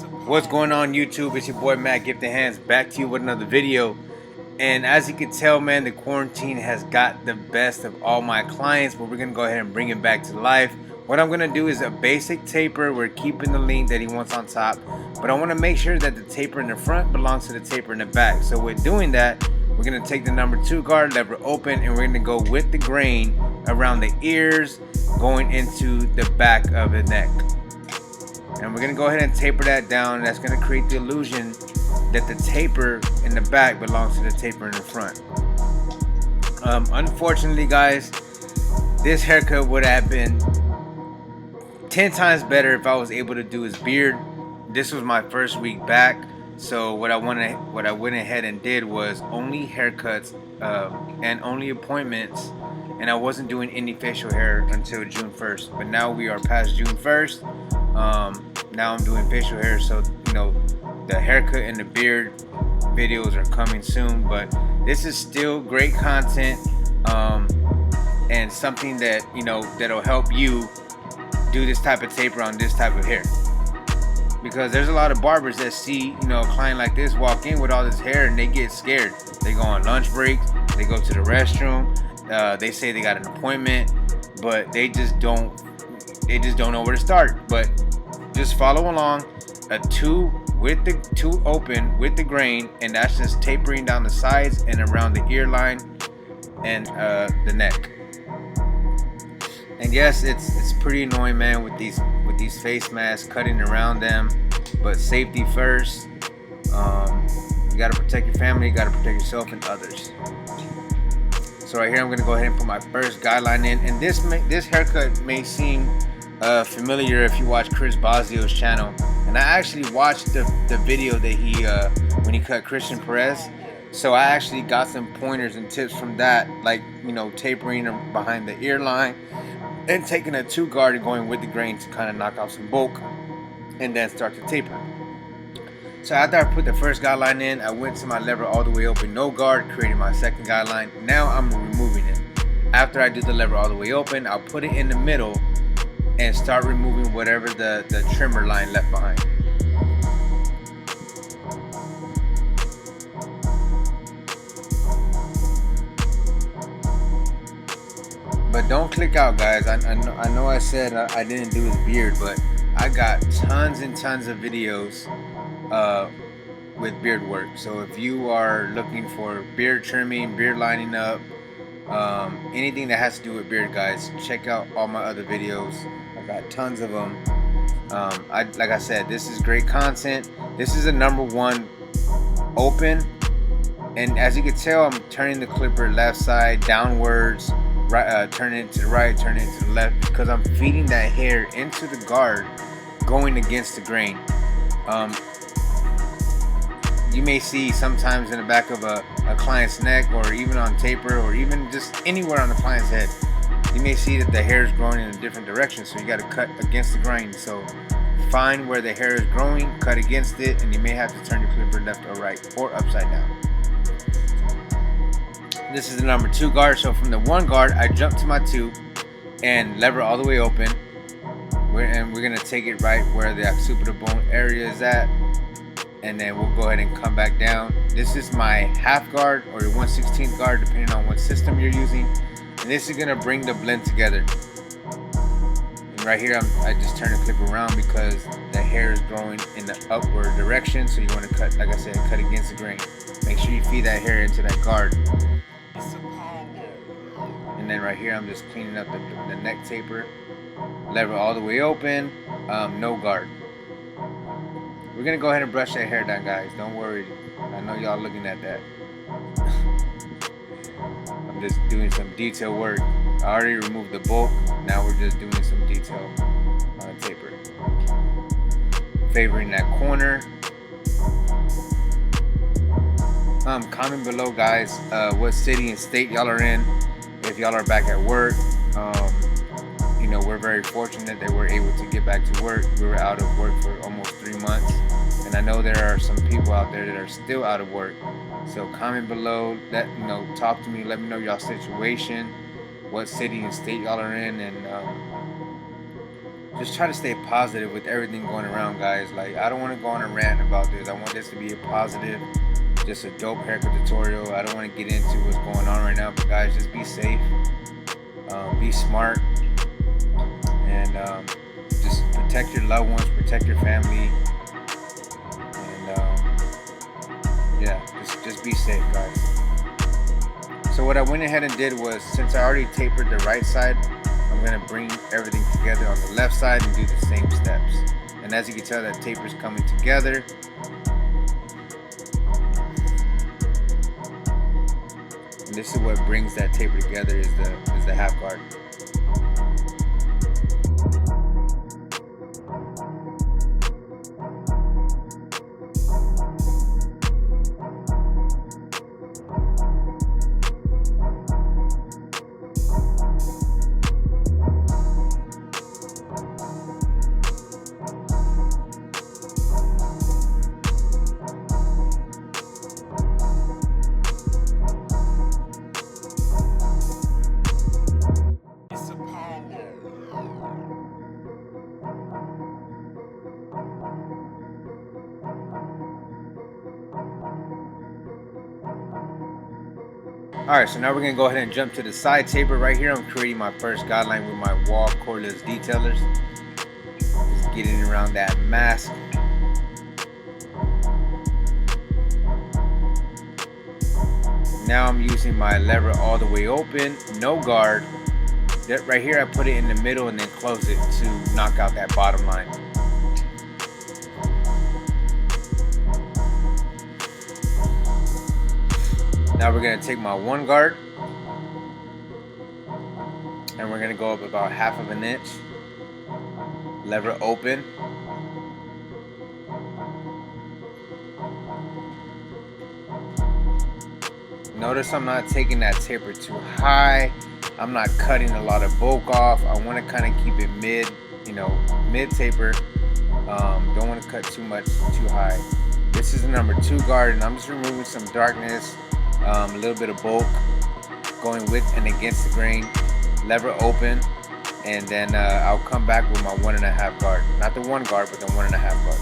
What's going on, YouTube? It's your boy Matt Gift the Hands, back to you with another video. And as you can tell, man, the quarantine has got the best of all my clients, but we're gonna go ahead and bring it back to life. What I'm gonna do is a basic taper. We're keeping the lean that he wants on top, but I want to make sure that the taper in the front belongs to the taper in the back. So with doing that, we're gonna take the number 2 guard, lever open, and we're gonna go with the grain around the ears, going into the back of the neck. And we're gonna go ahead and taper that down. That's gonna create the illusion that the taper in the back belongs to the taper in the front. Unfortunately, guys, this haircut would have been 10 times better if I was able to do his beard. This was my first week back, so what I went ahead and did was only haircuts and only appointments, and I wasn't doing any facial hair until June 1st. But now we are past June 1st. Now I'm doing facial hair, so you know the haircut and the beard videos are coming soon. But this is still great content, and something that that'll help you do this type of taper on this type of hair. Because there's a lot of barbers that see a client like this walk in with all this hair and they get scared. They go on lunch breaks, they go to the restroom, they say they got an appointment, but they just don't know where to start. But just follow along. A 2 with the 2 open with the grain, and that's just tapering down the sides and around the ear line and the neck. And yes, it's pretty annoying, man, with these face masks, cutting around them, but safety first. You gotta protect your family, you gotta protect yourself and others. So right here, I'm gonna go ahead and put my first guideline in, and this haircut may seem familiar if you watch Chris Bossio's channel. And I actually watched the video that he when he cut Christian Perez. So I actually got some pointers and tips from that, like tapering behind the ear line and taking a 2 guard and going with the grain to kind of knock off some bulk and then start to taper. So after I put the first guideline in, I went to my lever all the way open, no guard, creating my second guideline. Now I'm removing it. After I do the lever all the way open, I'll put it in the middle and start removing whatever the trimmer line left behind. But don't click out, guys. I know I said I didn't do his beard, but I got tons and tons of videos with beard work. So if you are looking for beard trimming, beard lining up, anything that has to do with beard, guys, check out all my other videos. I got tons of them. Like I said, this is great content. This is a number 1 open, and as you can tell, I'm turning the clipper left side downwards, right, turning it to the right, turning it to the left, because I'm feeding that hair into the guard, going against the grain. You may see sometimes in the back of a client's neck, or even on taper, or even just anywhere on the client's head, you may see that the hair is growing in a different direction, so you got to cut against the grain. So find where the hair is growing, cut against it, and you may have to turn your clipper left or right or upside down. This is the number 2 guard. So from the 1 guard, I jump to my 2 and lever all the way open. We're gonna take it right where the occipital bone area is at, and then we'll go ahead and come back down. This is my half guard or your 1/16 guard, depending on what system you're using. And this is gonna bring the blend together. And right here, I just turn the clip around because the hair is growing in the upward direction. So you want to cut, like I said, cut against the grain. Make sure you feed that hair into that guard. And then right here, I'm just cleaning up the neck taper. Lever all the way open, no guard. We're gonna go ahead and brush that hair down, guys. Don't worry. I know y'all looking at that. I'm just doing some detail work. I already removed the bulk. Now we're just doing some detail on the taper. Favoring that corner. Comment below, guys, what city and state y'all are in. If y'all are back at work, we're very fortunate that we're able to get back to work. We were out of work for almost 3 months, and I know there are some people out there that are still out of work. So comment below, talk to me, let me know y'all situation, what city and state y'all are in, and just try to stay positive with everything going around, guys. Like, I don't want to go on a rant about this. I want this to be a positive, just a dope haircut tutorial. I don't want to get into what's going on right now, but guys, just be safe, be smart, and just protect your loved ones, protect your family, and yeah, just be safe, guys. So what I went ahead and did was, since I already tapered the right side, I'm going to bring everything together on the left side and do the same steps. And as you can tell, that taper's coming together. And this is what brings that taper together, is the half guard. Alright, so now we're going to go ahead and jump to the side taper. Right here, I'm creating my first guideline with my wall cordless detailers. Just getting around that mask. Now I'm using my lever all the way open, no guard. That right here, I put it in the middle and then close it to knock out that bottom line. Now we're going to take my one guard and we're going to go up about 1/2 inch. Lever open. Notice I'm not taking that taper too high. I'm not cutting a lot of bulk off. I want to kind of keep it mid, mid taper. Don't want to cut too much too high. This is the number 2 guard, and I'm just removing some darkness. A little bit of bulk going with and against the grain. Lever open, and then I'll come back with my 1.5 guard. Not the 1 guard, but the 1.5 guard.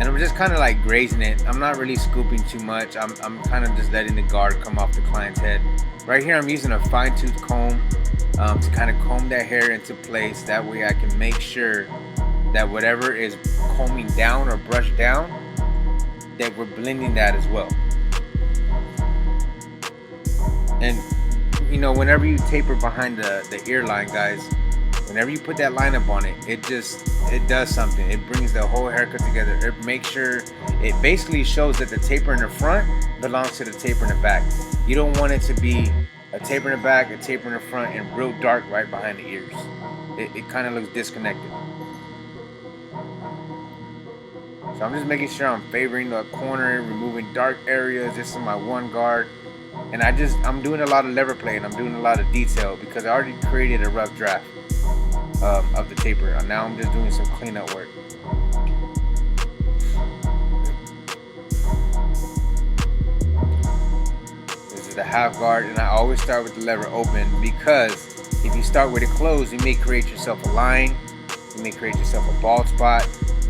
And I'm just kind of like grazing it. I'm not really scooping too much. I'm kind of just letting the guard come off the client's head. Right here, I'm using a fine-tooth comb to kind of comb that hair into place. That way I can make sure that whatever is combing down or brushed down, that we're blending that as well. And whenever you taper behind the ear line, guys, whenever you put that line up on it, it does something. It brings the whole haircut together. It makes sure, it basically shows that the taper in the front belongs to the taper in the back. You don't want it to be a taper in the back, a taper in the front, and real dark right behind the ears. It kind of looks disconnected. So I'm just making sure I'm favoring the corner, removing dark areas. This is my 1 guard. And I'm doing a lot of lever play, and I'm doing a lot of detail because I already created a rough draft of the taper. And now I'm just doing some cleanup work. This is the 1/2 guard, and I always start with the lever open, because if you start with it closed, you may create yourself a line, you may create yourself a bald spot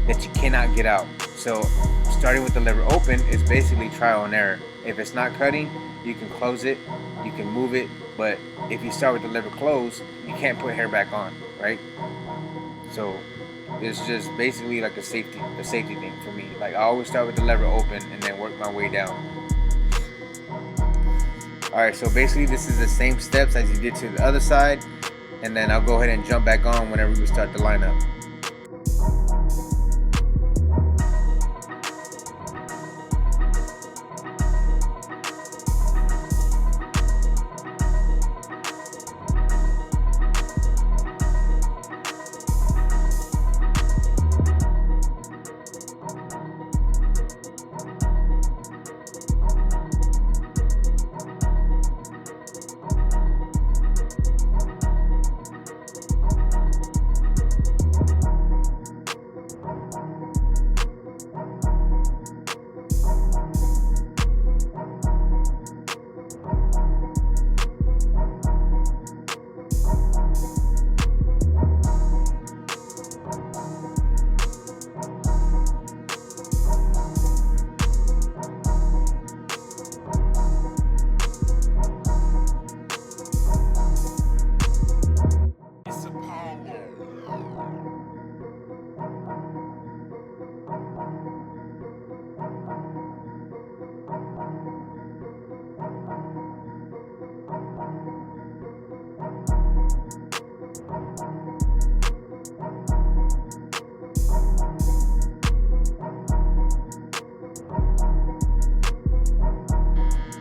that you cannot get out. So starting with the lever open is basically trial and error. If it's not cutting, you can close it, you can move it, but if you start with the lever closed, you can't put hair back on, right? So it's just basically like a safety thing for me. Like, I always start with the lever open and then work my way down. Alright, so basically this is the same steps as you did to the other side, and then I'll go ahead and jump back on whenever we start the lineup.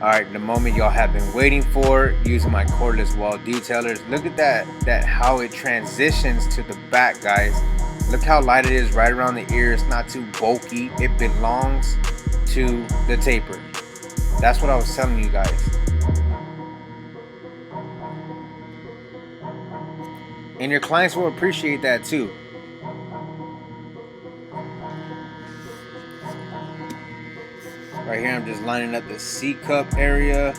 Alright, the moment y'all have been waiting for, using my cordless wall detailers. Look at that how it transitions to the back, guys. Look how light it is right around the ear. It's not too bulky. It belongs to the taper. That's what I was telling you guys. And your clients will appreciate that too. Right here, I'm just lining up the C cup area.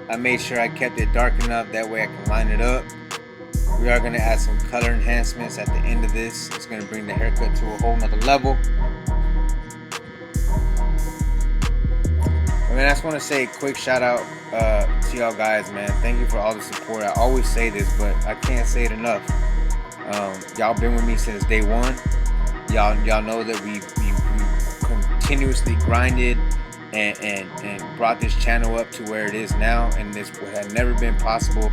I made sure I kept it dark enough, that way I can line it up. We are going to add some color enhancements at the end of this. It's going to bring the haircut to a whole nother level. I mean, I just want to say a quick shout out to y'all guys, man. Thank you for all the support. I always say this, but I can't say it enough. Y'all been with me since day one. Y'all know that we continuously grinded and brought this channel up to where it is now, and this would have never been possible,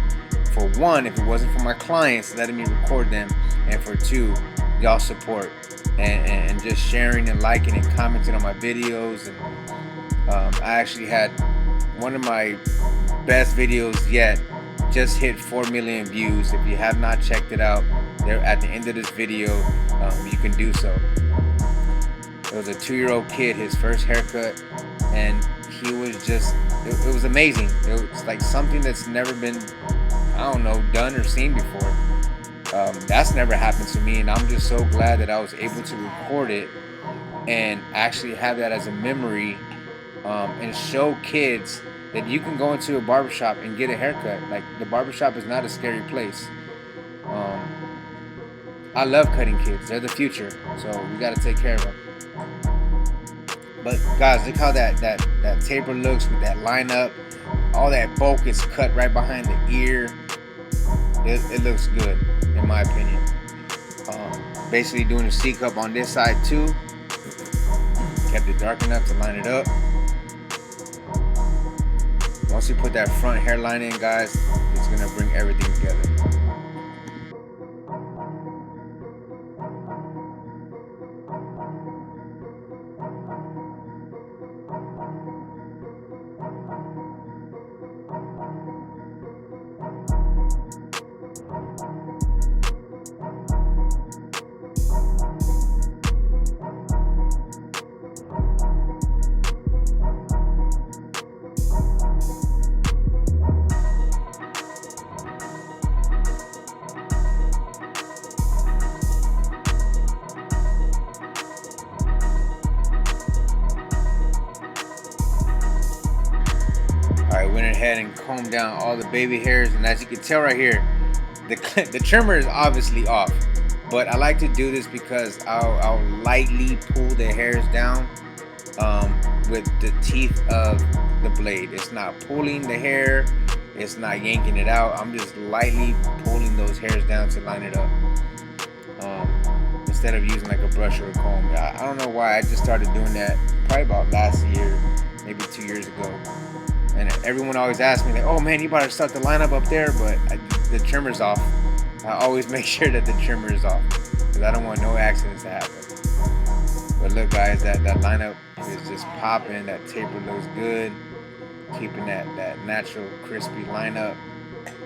for one, if it wasn't for my clients letting me record them, and for two, y'all support and just sharing and liking and commenting on my videos. And I actually had one of my best videos yet just hit 4 million views. If you have not checked it out, there at the end of this video, you can do so. It was a 2-year-old kid, his first haircut, and he was just, it was amazing. It was like something that's never been, I don't know, done or seen before. That's never happened to me, and I'm just so glad that I was able to record it and actually have that as a memory, and show kids that you can go into a barbershop and get a haircut. Like, the barbershop is not a scary place. I love cutting kids. They're the future, so we got to take care of them. But guys, look how that taper looks with that lineup. All that bulk is cut right behind the ear. It looks good, in my opinion. Basically doing a C cup on this side too. Kept it dark enough to line it up. Once you put that front hairline in, guys, it's gonna bring everything together. I went ahead and combed down all the baby hairs, and as you can tell right here, the trimmer is obviously off, but I like to do this because I'll lightly pull the hairs down with the teeth of the blade. It's not pulling the hair, it's not yanking it out. I'm just lightly pulling those hairs down to line it up, instead of using like a brush or a comb. I don't know why, I just started doing that probably about last year, maybe 2 years ago. And everyone always asks me, like, oh man, you better start the lineup up there, but the trimmer's off. I always make sure that the trimmer is off, because I don't want no accidents to happen. But look guys, that lineup is just popping. That taper looks good. Keeping that natural crispy lineup.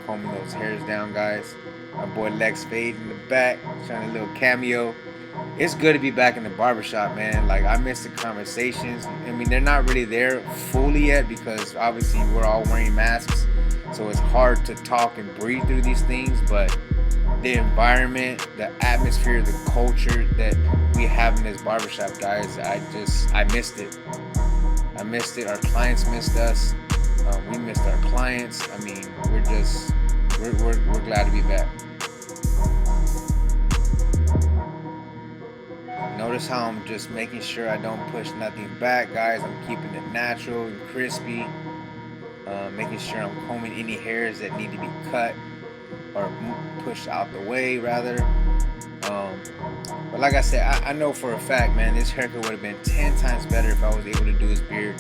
Combing those hairs down, guys. My boy Lex Fade in the back, trying a little cameo. It's good to be back in the barbershop, man. Like, I miss the conversations. I mean, they're not really there fully yet because obviously we're all wearing masks, so it's hard to talk and breathe through these things. But the environment, the atmosphere, the culture that we have in this barbershop, guys, I missed it. I missed it. Our clients missed us. We missed our clients. I mean, we're glad to be back. Notice how I'm just making sure I don't push nothing back, guys. I'm keeping it natural and crispy. Making sure I'm combing any hairs that need to be cut or pushed out the way, rather. But like I said, I know for a fact, man, this haircut would have been 10 times better if I was able to do his beard.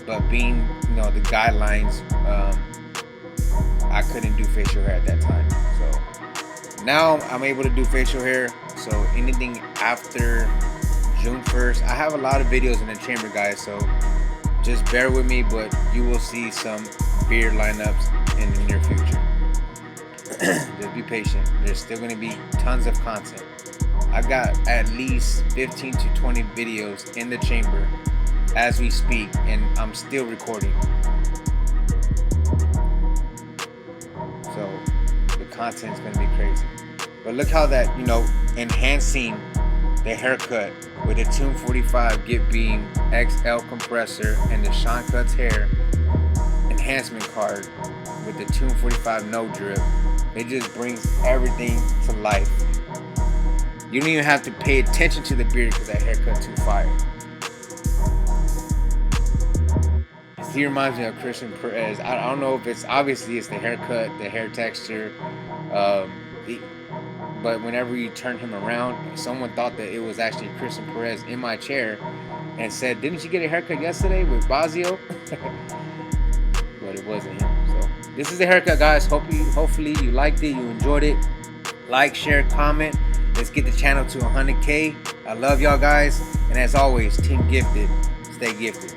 But being, the guidelines, I couldn't do facial hair at that time. So now I'm able to do facial hair. So anything after June 1st, I have a lot of videos in the chamber, guys. So just bear with me, but you will see some beard lineups in the near future. Just be patient. There's still going to be tons of content. I got at least 15 to 20 videos in the chamber as we speak, and I'm still recording. So the content is going to be crazy. But look how that, enhancing the haircut with the Tune 45 Get Beam XL compressor and the Sean Cuts hair enhancement card with the Tune 45 no drip. It just brings everything to life. You don't even have to pay attention to the beard because that haircut too fire. He reminds me of Christian Perez. I don't know if it's the haircut, the hair texture, but whenever you turn him around, someone thought that it was actually Christian Perez in my chair and said, "Didn't you get a haircut yesterday with Bossio?" But it wasn't him. So this is the haircut, guys. Hopefully you liked it, you enjoyed it. Like, share, comment. Let's get the channel to 100K. I love y'all guys, and as always, Team Gifted. Stay gifted.